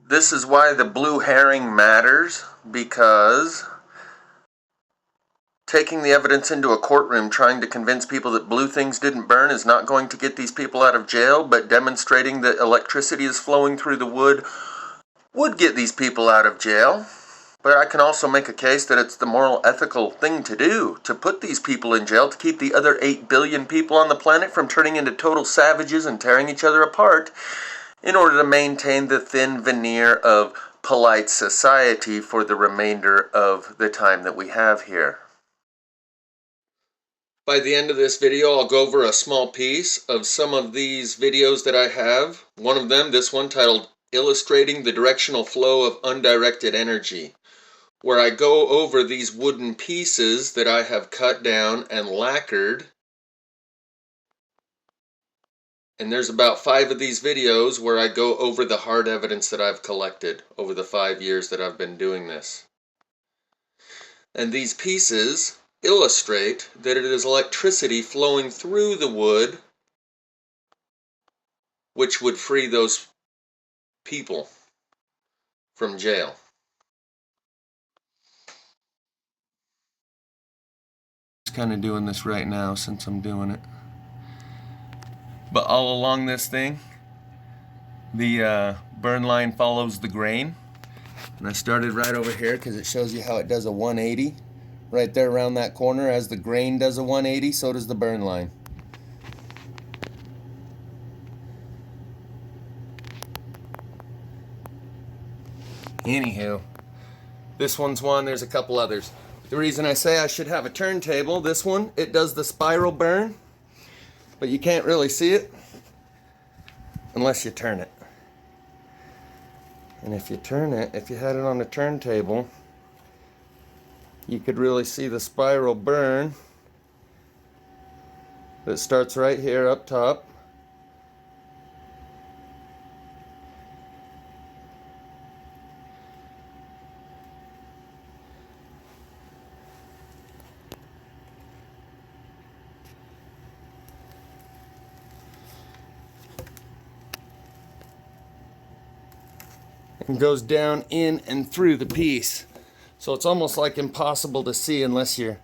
This is why the blue herring matters, because taking the evidence into a courtroom trying to convince people that blue things didn't burn is not going to get these people out of jail, but demonstrating that electricity is flowing through the wood would get these people out of jail. But I can also make a case that it's the moral, ethical thing to do, to put these people in jail, to keep the other 8 billion people on the planet from turning into total savages and tearing each other apart, in order to maintain the thin veneer of polite society for the remainder of the time that we have here. By the end of this video, I'll go over a small piece of some of these videos that I have. One of them, this one, titled Illustrating the Directional Flow of Undirected Energy, where I go over these wooden pieces that I have cut down and lacquered. And there's about 5 of these videos where I go over the hard evidence that I've collected over the 5 years that I've been doing this. And these pieces illustrate that it is electricity flowing through the wood which would free those people from jail. Just kind of doing this right now since I'm doing it. But all along this thing, the burn line follows the grain. And I started right over here because it shows you how it does a 180. Right there around that corner, as the grain does a 180, so does the burn line. Anywho, this one's one, there's a couple others. The reason I say I should have a turntable, this one, it does the spiral burn, but you can't really see it unless you turn it. And if you turn it, if you had it on a turntable, you could really see the spiral burn that starts right here up top. And goes down in and through the piece. So it's almost like impossible to see unless you're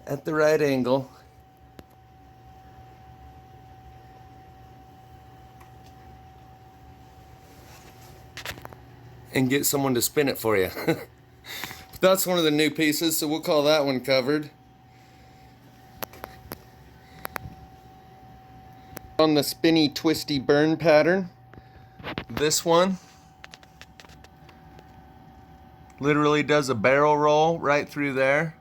at the right angle. And get someone to spin it for you. That's one of the new pieces, so we'll call that one covered. On the spinny, twisty burn pattern, this one literally does a barrel roll right through there,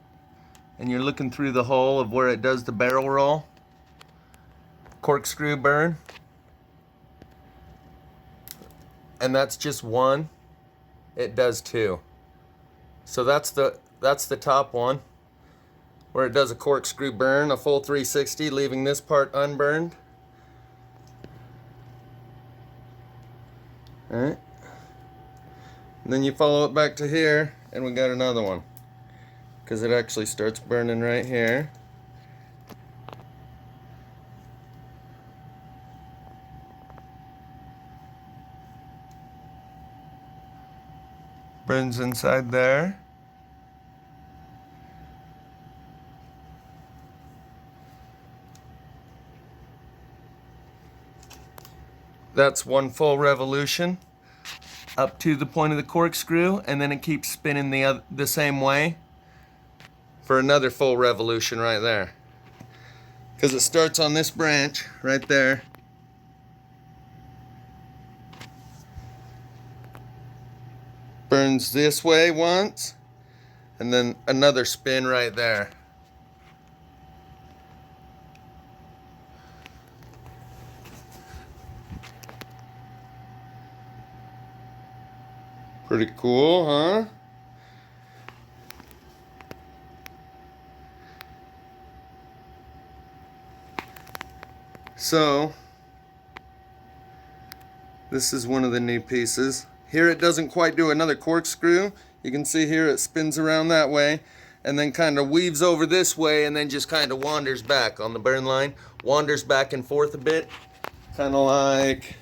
and you're looking through the hole of where it does the barrel roll. Corkscrew burn. And that's just one. It does two. So that's the top one, where it does a corkscrew burn, a full 360, leaving this part unburned. Alright. And then you follow it back to here, and we got another one, because it actually starts burning right here. Burns inside there. That's one full revolution up to the point of the corkscrew, and then it keeps spinning the same way for another full revolution right there. Because it starts on this branch right there. Burns this way once, and then another spin right there. Pretty cool, huh? So, this is one of the new pieces. Here it doesn't quite do another corkscrew. You can see here it spins around that way and then kind of weaves over this way and then just kind of wanders back on the burn line. Wanders back and forth a bit, kind of like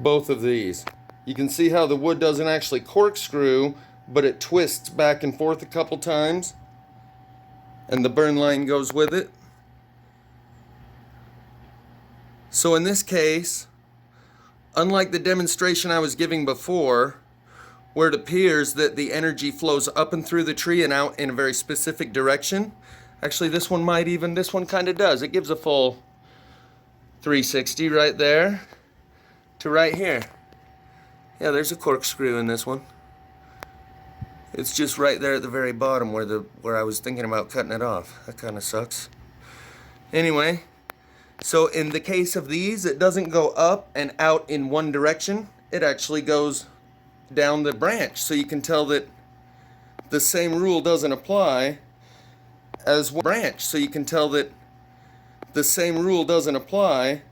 both of these. You can see how the wood doesn't actually corkscrew, but it twists back and forth a couple times, and the burn line goes with it. So in this case, unlike the demonstration I was giving before, where it appears that the energy flows up and through the tree and out in a very specific direction, actually this one kind of does. It gives a full 360 right there to right here. Yeah, there's a corkscrew in this one. It's just right there at the very bottom where I was thinking about cutting it off. That kind of sucks. Anyway, so in the case of these, it doesn't go up and out in one direction. It actually goes down the branch. So you can tell that the same rule doesn't apply as one branch. So you can tell that the same rule doesn't apply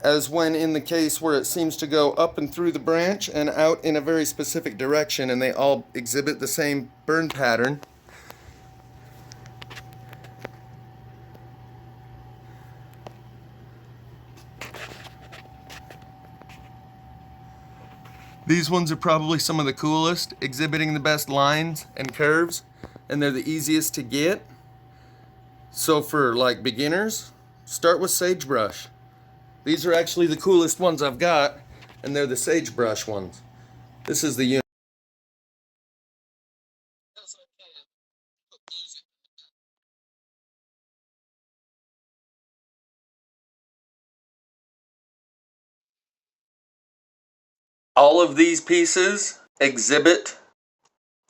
as when in the case where it seems to go up and through the branch and out in a very specific direction, and they all exhibit the same burn pattern. These ones are probably some of the coolest, exhibiting the best lines and curves, and they're the easiest to get. So for like beginners, start with sagebrush. These are actually the coolest ones I've got, and they're the sagebrush ones. This is the unit. All of these pieces exhibit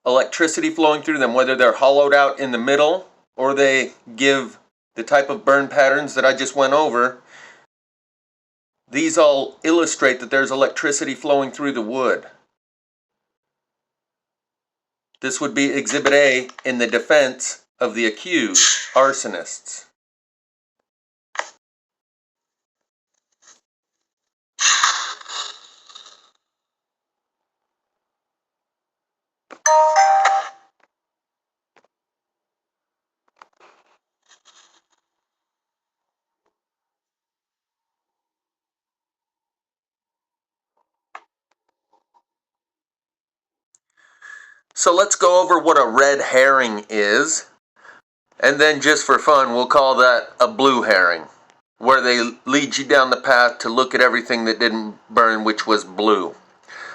electricity flowing through them, whether they're hollowed out in the middle or they give the type of burn patterns that I just went over. These all illustrate that there's electricity flowing through the wood. This would be Exhibit A in the defense of the accused arsonists. So let's go over what a red herring is, and then just for fun, we'll call that a blue herring, where they lead you down the path to look at everything that didn't burn, which was blue.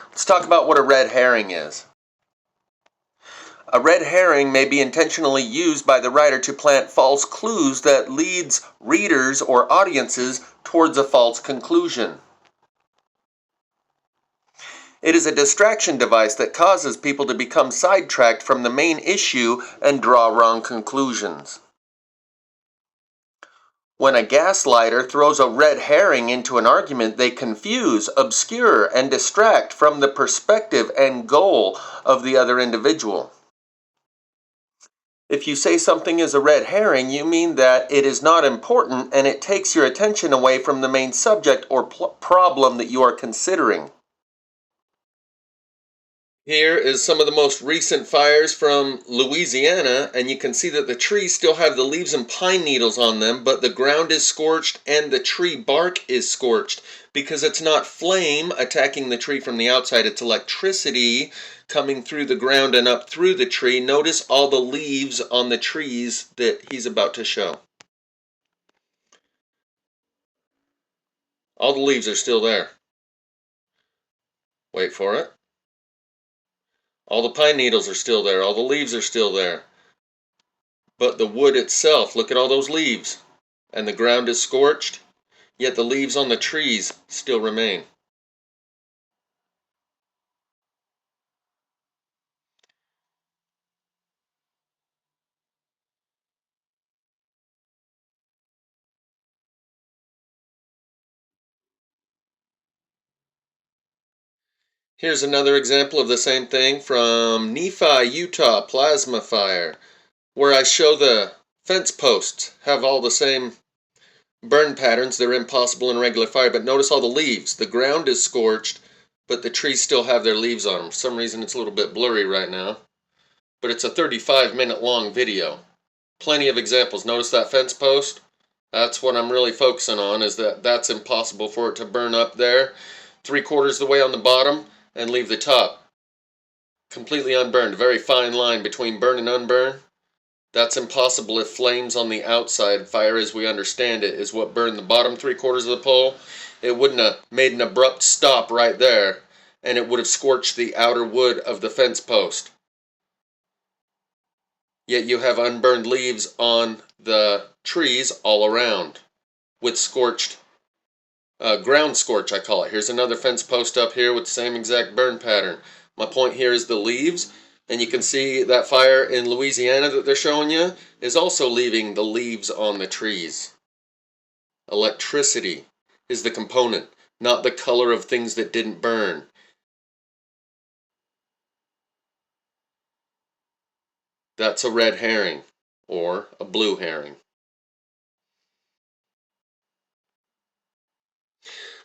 Let's talk about what a red herring is. A red herring may be intentionally used by the writer to plant false clues that leads readers or audiences towards a false conclusion. It is a distraction device that causes people to become sidetracked from the main issue and draw wrong conclusions. When a gaslighter throws a red herring into an argument, they confuse, obscure, and distract from the perspective and goal of the other individual. If you say something is a red herring, you mean that it is not important and it takes your attention away from the main subject or problem that you are considering. Here is some of the most recent fires from Louisiana, and you can see that the trees still have the leaves and pine needles on them, but the ground is scorched and the tree bark is scorched because it's not flame attacking the tree from the outside, it's electricity coming through the ground and up through the tree. Notice all the leaves on the trees that he's about to show. All the leaves are still there. Wait for it. All the pine needles are still there. All the leaves are still there. But the wood itself, look at all those leaves. And the ground is scorched, yet the leaves on the trees still remain. Here's another example of the same thing from Nephi, Utah, plasma fire, where I show the fence posts have all the same burn patterns. They're impossible in regular fire, but notice all the leaves. The ground is scorched, but the trees still have their leaves on them. For some reason it's a little bit blurry right now, but it's a 35-minute long video. Plenty of examples. Notice that fence post? That's what I'm really focusing on, is that that's impossible for it to burn up there. 3/4 the way on the bottom and leave the top completely unburned. A very fine line between burn and unburn. That's impossible if flames on the outside, fire as we understand it, is what burned the bottom 3/4 of the pole. It wouldn't have made an abrupt stop right there, and it would have scorched the outer wood of the fence post. Yet you have unburned leaves on the trees all around, with scorched, ground scorch I call it. Here's another fence post up here with the same exact burn pattern. My point here is the leaves. And you can see that fire in Louisiana that they're showing you is also leaving the leaves on the trees. Electricity is the component, not the color of things that didn't burn. That's a red herring or a blue herring.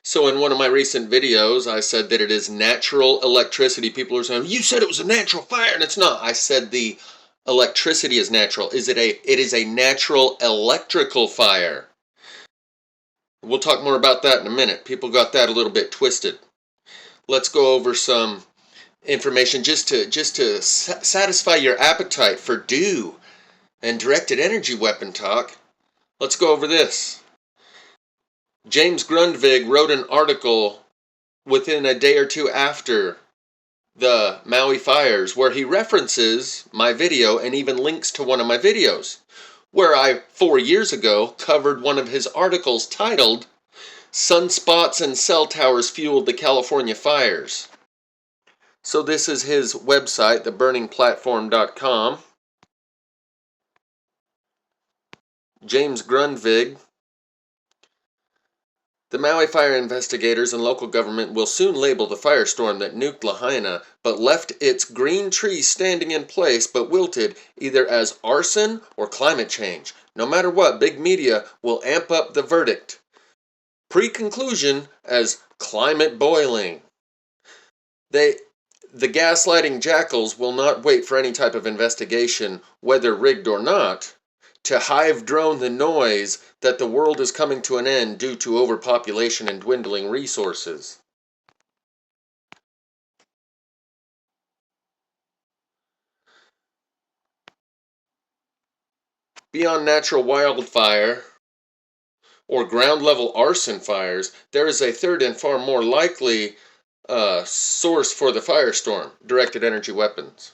So in one of my recent videos, I said that it is natural electricity. People are saying, you said it was a natural fire, and it's not. I said the electricity is natural. It is a natural electrical fire. We'll talk more about that in a minute. People got that a little bit twisted. Let's go over some information just to satisfy your appetite for dew and directed energy weapon talk. Let's go over this. James Grundvig wrote an article within a day or two after the Maui fires where he references my video and even links to one of my videos where I 4 years ago covered one of his articles titled "Sunspots and Cell Towers Fueled the California Fires." So this is his website, theburningplatform.com. James Grundvig. The Maui fire investigators and local government will soon label the firestorm that nuked Lahaina but left its green trees standing in place but wilted either as arson or climate change. No matter what, big media will amp up the verdict. Pre-conclusion as climate boiling. The gaslighting jackals will not wait for any type of investigation, whether rigged or not, to hive drone the noise that the world is coming to an end due to overpopulation and dwindling resources. Beyond natural wildfire or ground level arson fires, there is a third and far more likely source for the firestorm: directed energy weapons.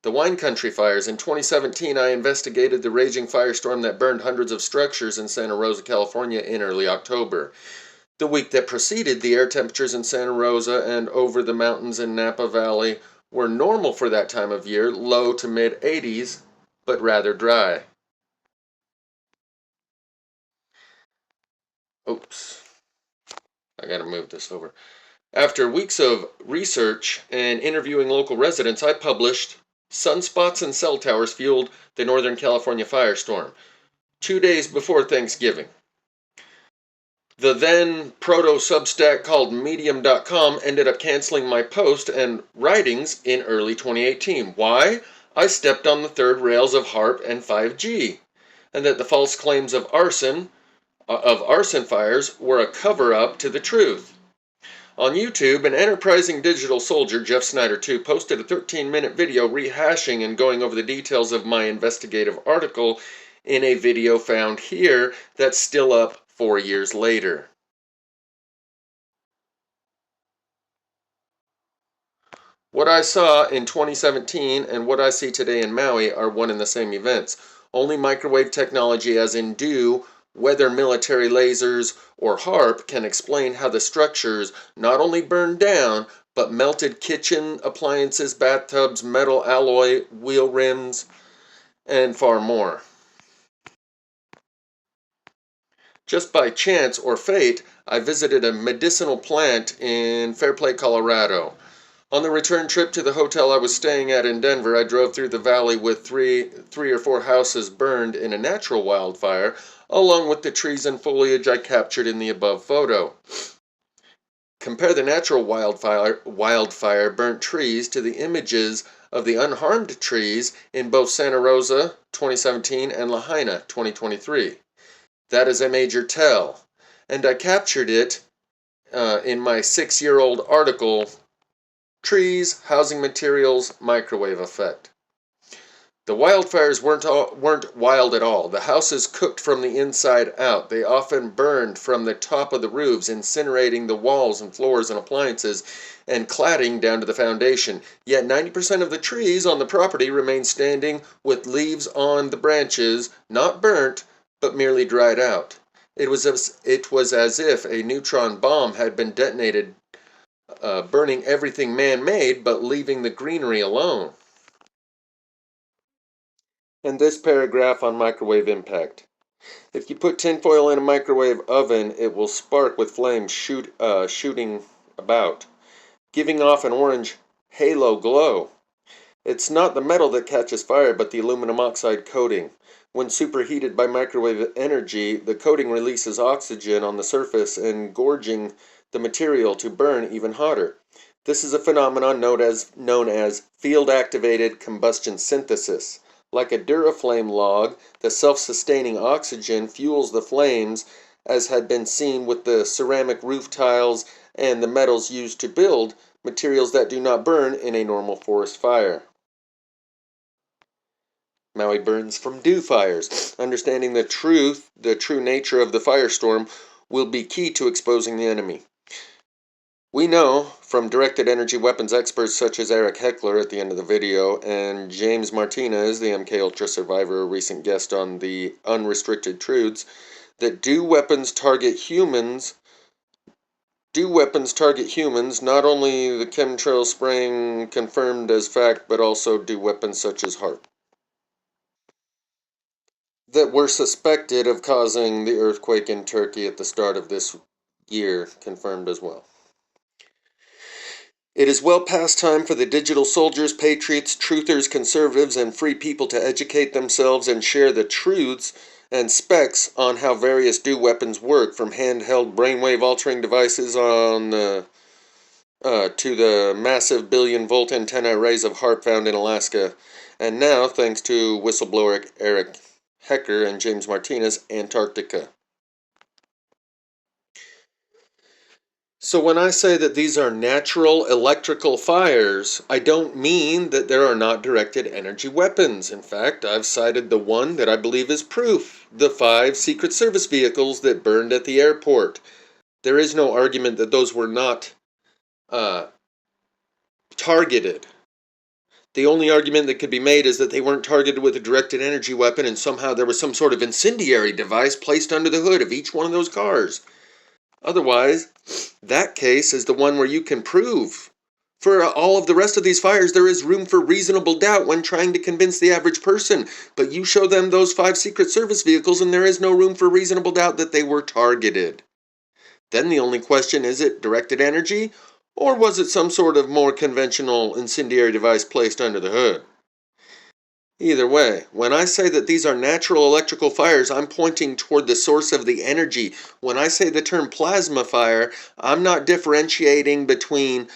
The wine country fires. In 2017, I investigated the raging firestorm that burned hundreds of structures in Santa Rosa, California in early October. The week that preceded, the air temperatures in Santa Rosa and over the mountains in Napa Valley were normal for that time of year, low to mid 80s, but rather dry. Oops, I gotta move this over. After weeks of research and interviewing local residents, I published "Sunspots and Cell Towers Fueled the Northern California Firestorm," 2 days before Thanksgiving. The then proto-substack called Medium.com ended up canceling my post and writings in early 2018. Why? I stepped on the third rails of HAARP and 5G, and that the false claims of arson fires were a cover-up to the truth. On YouTube, an enterprising digital soldier, Jeff Snyder 2, posted a 13-minute video rehashing and going over the details of my investigative article in a video found here that's still up 4 years later. What I saw in 2017 and what I see today in Maui are one and the same events. Only microwave technology, as in DEW, whether military lasers or HAARP, can explain how the structures not only burned down, but melted kitchen appliances, bathtubs, metal alloy, wheel rims, and far more. Just by chance or fate, I visited a medicinal plant in Fairplay, Colorado. On the return trip to the hotel I was staying at in Denver, I drove through the valley with three or four houses burned in a natural wildfire, along with the trees and foliage I captured in the above photo. Compare the natural wildfire burnt trees to the images of the unharmed trees in both Santa Rosa 2017 and Lahaina 2023. That is a major tell, and I captured it in my 6-year-old article, Trees, Housing Materials, Microwave Effect. The wildfires weren't wild at all. The houses cooked from the inside out. They often burned from the top of the roofs, incinerating the walls and floors and appliances, and cladding down to the foundation. Yet 90% of the trees on the property remained standing with leaves on the branches, not burnt, but merely dried out. It was as if a neutron bomb had been detonated, burning everything man-made, but leaving the greenery alone. And this paragraph on microwave impact. If you put tinfoil in a microwave oven, it will spark with flames shooting about, giving off an orange halo glow. It's not the metal that catches fire, but the aluminum oxide coating. When superheated by microwave energy, the coating releases oxygen on the surface, engorging the material to burn even hotter. This is a phenomenon known as field-activated combustion synthesis. Like a Duraflame log, the self-sustaining oxygen fuels the flames, as had been seen with the ceramic roof tiles and the metals used to build, materials that do not burn in a normal forest fire. Maui burns from dew fires. Understanding the true nature of the firestorm will be key to exposing the enemy. We know from directed energy weapons experts such as Eric Heckler at the end of the video and James Martinez, the MKUltra survivor, a recent guest on the Unrestricted Truths, that do weapons target humans, not only the chemtrail spraying confirmed as fact, but also do weapons such as HAARP, that were suspected of causing the earthquake in Turkey at the start of this year, confirmed as well. It is well past time for the digital soldiers, patriots, truthers, conservatives, and free people to educate themselves and share the truths and specs on how various DEW weapons work, from handheld brainwave-altering devices to the massive billion-volt antenna arrays of HAARP found in Alaska, and now, thanks to whistleblower Eric Hecker and James Martinez, Antarctica. So when I say that these are natural electrical fires, I don't mean that there are not directed energy weapons. In fact, I've cited the one that I believe is proof, the 5 Secret Service vehicles that burned at the airport. There is no argument that those were not targeted. The only argument that could be made is that they weren't targeted with a directed energy weapon, and somehow there was some sort of incendiary device placed under the hood of each one of those cars. Otherwise, that case is the one where you can prove. For all of the rest of these fires, there is room for reasonable doubt when trying to convince the average person. But you show them those 5 Secret Service vehicles and there is no room for reasonable doubt that they were targeted. Then the only question is it directed energy, or was it some sort of more conventional incendiary device placed under the hood? Either way, when I say that these are natural electrical fires, I'm pointing toward the source of the energy. When I say the term plasma fire, I'm not differentiating between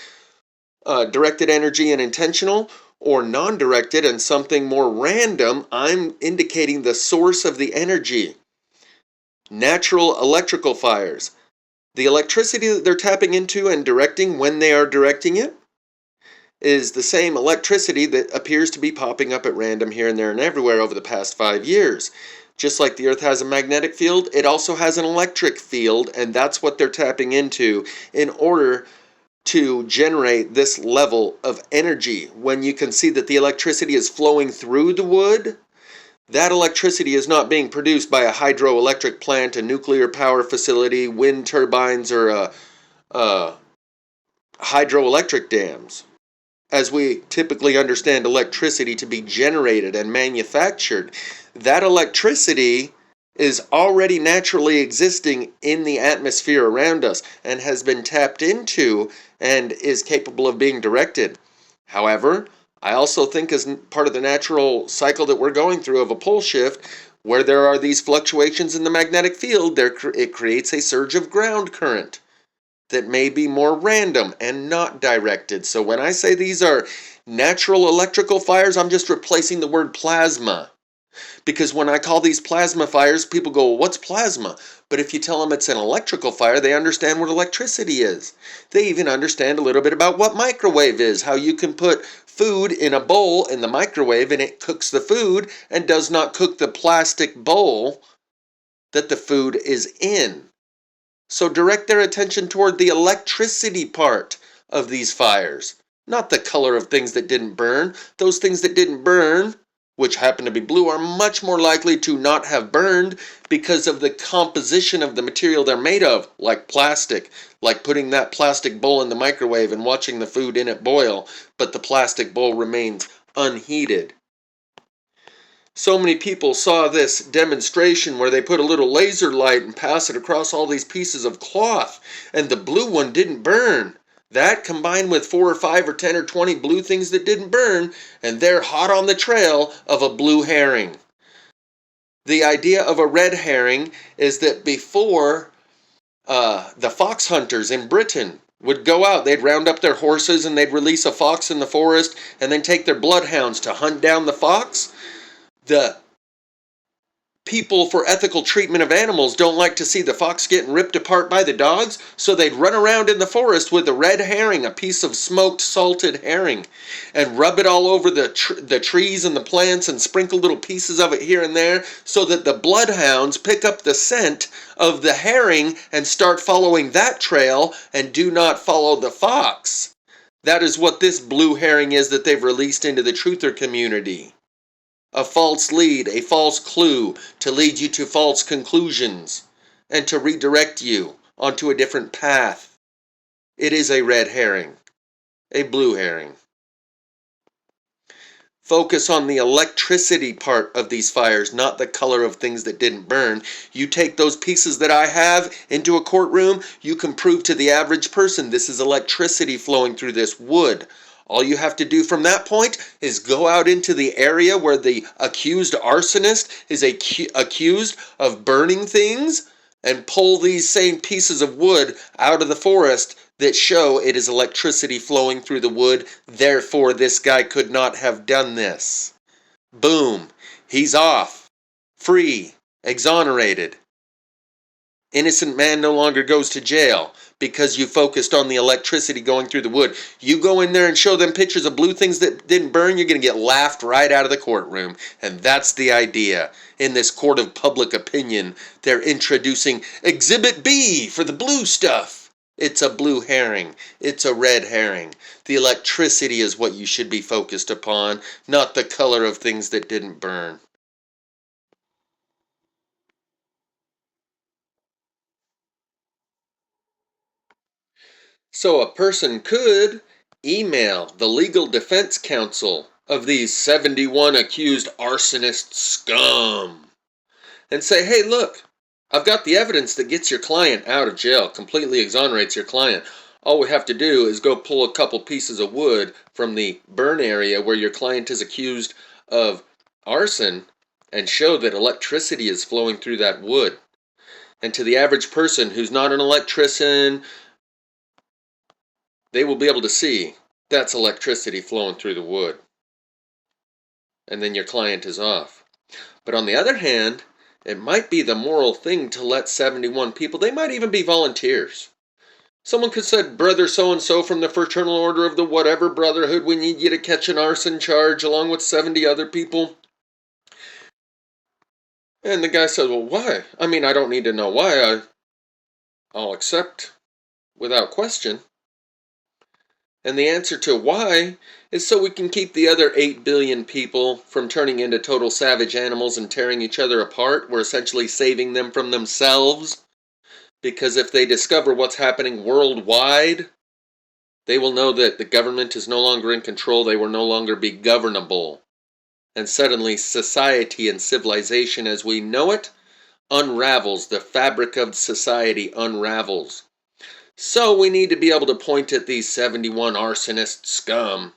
directed energy and intentional, or non-directed and something more random. I'm indicating the source of the energy. Natural electrical fires. The electricity that they're tapping into and directing when they are directing it is the same electricity that appears to be popping up at random here and there and everywhere over the past 5 years. Just like the Earth has a magnetic field, it also has an electric field, and that's what they're tapping into in order to generate this level of energy. When you can see that the electricity is flowing through the wood, that electricity is not being produced by a hydroelectric plant, a nuclear power facility, wind turbines, or hydroelectric dams. As we typically understand electricity to be generated and manufactured, that electricity is already naturally existing in the atmosphere around us and has been tapped into and is capable of being directed. However, I also think as part of the natural cycle that we're going through of a pole shift, where there are these fluctuations in the magnetic field, it creates a surge of ground current that may be more random and not directed. So when I say these are natural electrical fires, I'm just replacing the word plasma. Because when I call these plasma fires, people go, well, what's plasma? But if you tell them it's an electrical fire, they understand what electricity is. They even understand a little bit about what microwave is, how you can put food in a bowl in the microwave and it cooks the food and does not cook the plastic bowl that the food is in. So direct their attention toward the electricity part of these fires, not the color of things that didn't burn. Those things that didn't burn, which happen to be blue, are much more likely to not have burned because of the composition of the material they're made of, like plastic, like putting that plastic bowl in the microwave and watching the food in it boil, but the plastic bowl remains unheated. So many people saw this demonstration where they put a little laser light and pass it across all these pieces of cloth, and the blue one didn't burn. That combined with 4 or 5 or 10 or 20 blue things that didn't burn, and they're hot on the trail of a blue herring. The idea of a red herring is that before the fox hunters in Britain would go out, they'd round up their horses and they'd release a fox in the forest and then take their bloodhounds to hunt down the fox. The people for ethical treatment of animals don't like to see the fox getting ripped apart by the dogs, so they'd run around in the forest with a red herring, a piece of smoked salted herring, and rub it all over the trees and the plants and sprinkle little pieces of it here and there so that the bloodhounds pick up the scent of the herring and start following that trail and do not follow the fox. That is what this blue herring is that they've released into the truther community. A false lead, a false clue to lead you to false conclusions and to redirect you onto a different path. It is a red herring, a blue herring. Focus on the electricity part of these fires, not the color of things that didn't burn. You take those pieces that I have into a courtroom, you can prove to the average person this is electricity flowing through this wood. All you have to do from that point is go out into the area where the accused arsonist is accused of burning things and pull these same pieces of wood out of the forest that show it is electricity flowing through the wood. Therefore, this guy could not have done this. Boom. He's off. Free. Exonerated. Innocent man no longer goes to jail because you focused on the electricity going through the wood. You go in there and show them pictures of blue things that didn't burn, you're going to get laughed right out of the courtroom. And that's the idea. In this court of public opinion, they're introducing Exhibit B for the blue stuff. It's a blue herring. It's a red herring. The electricity is what you should be focused upon, not the color of things that didn't burn. So a person could email the legal defense counsel of these 71 accused arsonist scum and say, hey, look, I've got the evidence that gets your client out of jail, completely exonerates your client. All we have to do is go pull a couple pieces of wood from the burn area where your client is accused of arson and show that electricity is flowing through that wood. And to the average person who's not an electrician, they will be able to see that's electricity flowing through the wood. And then your client is off. But on the other hand, it might be the moral thing to let 71 people, they might even be volunteers. Someone could say, brother so-and-so from the Fraternal Order of the whatever brotherhood, we need you to catch an arson charge along with 70 other people. And the guy says, well, why? I mean, I don't need to know why. I'll accept without question. And the answer to why is so we can keep the other 8 billion people from turning into total savage animals and tearing each other apart. We're essentially saving them from themselves. Because if they discover what's happening worldwide, they will know that the government is no longer in control. They will no longer be governable. And suddenly society and civilization as we know it unravels. The fabric of society unravels. So we need to be able to point at these 71 arsonist scum.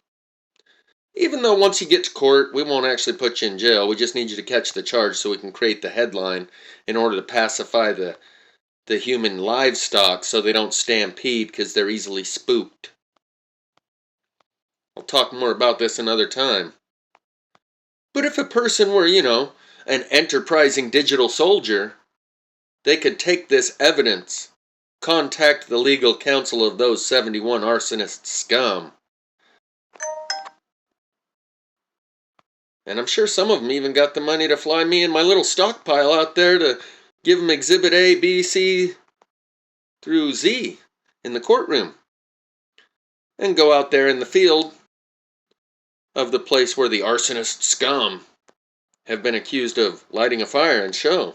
Even though once you get to court, we won't actually put you in jail. We just need you to catch the charge so we can create the headline in order to pacify the human livestock so they don't stampede because they're easily spooked. I'll talk more about this another time. But if a person were, an enterprising digital soldier, they could take this evidence, contact the legal counsel of those 71 arsonist scum. And I'm sure some of them even got the money to fly me and my little stockpile out there to give them Exhibit A, B, C through Z in the courtroom. And go out there in the field of the place where the arsonist scum have been accused of lighting a fire and show.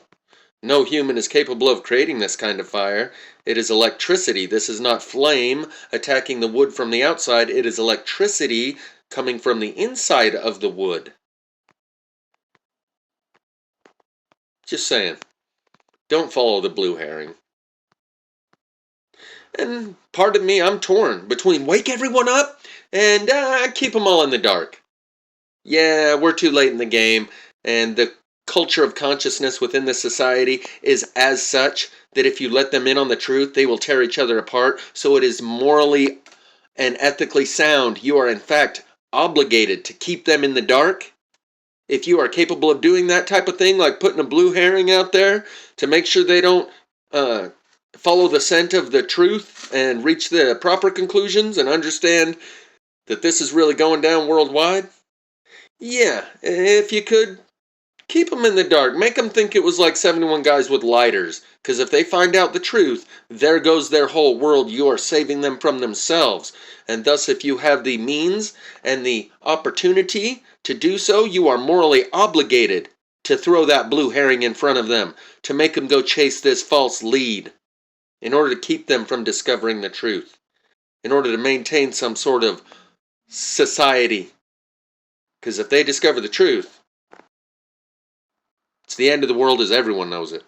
No human is capable of creating this kind of fire. It is electricity. This is not flame attacking the wood from the outside. It is electricity coming from the inside of the wood. Just saying. Don't follow the blue herring. And part of me, I'm torn between wake everyone up and keep them all in the dark. Yeah, we're too late in the game, and the culture of consciousness within this society is as such that if you let them in on the truth, they will tear each other apart. So it is morally and ethically sound. You are, in fact, obligated to keep them in the dark. If you are capable of doing that type of thing, like putting a blue herring out there to make sure they don't follow the scent of the truth and reach the proper conclusions and understand that this is really going down worldwide, yeah, if you could, keep them in the dark. Make them think it was like 71 guys with lighters. Because if they find out the truth, there goes their whole world. You are saving them from themselves. And thus, if you have the means and the opportunity to do so, you are morally obligated to throw that blue herring in front of them, to make them go chase this false lead, in order to keep them from discovering the truth, in order to maintain some sort of society. Because if they discover the truth, it's the end of the world as everyone knows it.